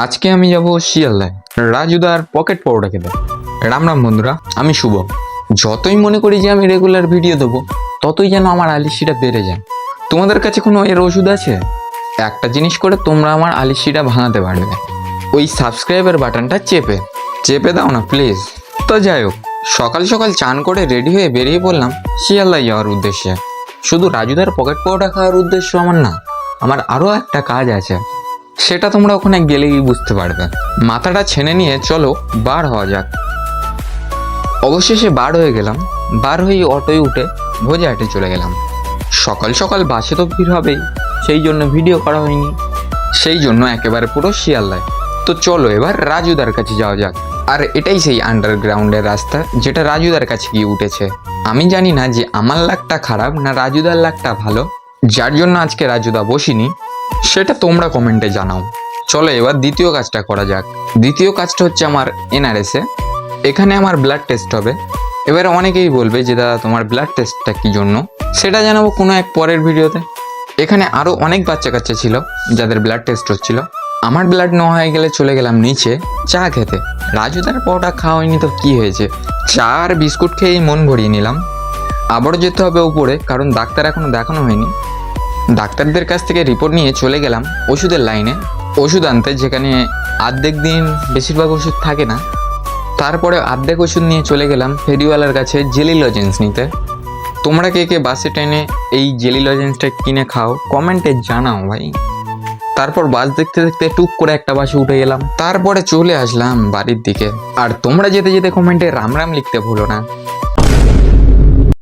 আজকে আমি যাব শিয়ালদায় রাজুদার পকেট পরোটা খেতে। রাম রাম বন্ধুরা, আমি শুভ। যতই মনে করি যে আমি রেগুলার ভিডিও দেবো, ততই যেন আমার আলিশিটা বেড়ে যায়। তোমাদের কাছে কোনো এর ওষুধ আছে? একটা জিনিস করে তোমরা আমার আলিশিটা ভাঙাতে পারবে, ওই সাবস্ক্রাইবের বাটনটা চেপে দাও না প্লিজ। তো যাই হোক, সকাল সকাল চান করে রেডি হয়ে বেরিয়ে পড়লাম শিয়ালদায় যাওয়ার উদ্দেশ্যে। শুধু রাজুদার পকেট পরোটা খাওয়ার উদ্দেশ্য আমার না, আমার আরও একটা কাজ আছে, সেটা তোমরা ওখানে গেলেই বুঝতে পারবে। মাথাটা ছেনে নিয়ে চলো বার হওয়া যাক। অবশেষে বার হয়ে গেলাম। বার হয়ে অটোয় উঠে ভোজহাটে চলে গেলাম। সকাল সকাল বাসে তো ভিড় হবেই, সেই জন্য ভিডিও করা হয়নি, সেই জন্য একেবারে পুরো শিয়ালদায়। তো চলো এবার রাজুদার কাছে যাওয়া যাক। আর এটাই সেই আন্ডারগ্রাউন্ডের রাস্তা যেটা রাজুদার কাছে গিয়ে উঠেছে। আমি জানি না যে আমার লাকটা খারাপ না রাজুদার লাকটা ভালো, যার জন্য আজকে রাজুদা বসিনি, সেটা তোমরা কমেন্টে জানাও। চলো এবার দ্বিতীয় কাজটা করা যাক। দ্বিতীয় কাজটা হচ্ছে আমার এনআরএসে। এখানে আমার ব্লাড টেস্ট হবে। এবারে অনেকেই বলবে যে দাদা তোমার ব্লাড টেস্টটা কী জন্য, সেটা জানাবো কোনো এক পরের ভিডিওতে। এখানে আরও অনেক বাচ্চা কাচ্চা ছিল যাদের ব্লাড টেস্ট হচ্ছিল। আমার ব্লাড নেওয়া হয়ে গেলে চলে গেলাম নিচে চা খেতে। রাজুদার পরোটা খাওয়া হয়নি তো কী হয়েছে, চা আর বিস্কুট খেয়েই মন ভরিয়ে নিলাম। আবারও যেতে হবে উপরে, কারণ ডাক্তার এখনও দেখানো হয়নি। ডাক্তারদের কাছ থেকে রিপোর্ট নিয়ে চলে গেলাম ওষুধের লাইনে ওষুধ আনতে, যেখানে অর্ধেক দিন বেশিরভাগ ওষুধ থাকে না। তারপরে অর্ধেক ওষুধ নিয়ে চলে গেলাম ফেরিওয়ালার কাছে জেলি লজেন্স নিতে। তোমরা কে কে বাসে ট্রেনে এই জেলি লজেন্সটা কিনে খাও কমেন্টে জানাও ভাই। তারপর বাস দেখতে দেখতে টুক করে একটা বাসে উঠে গেলাম। তারপরে চলে আসলাম বাড়ির দিকে। আর তোমরা যেতে যেতে কমেন্টে রাম রাম লিখতে ভুলো না।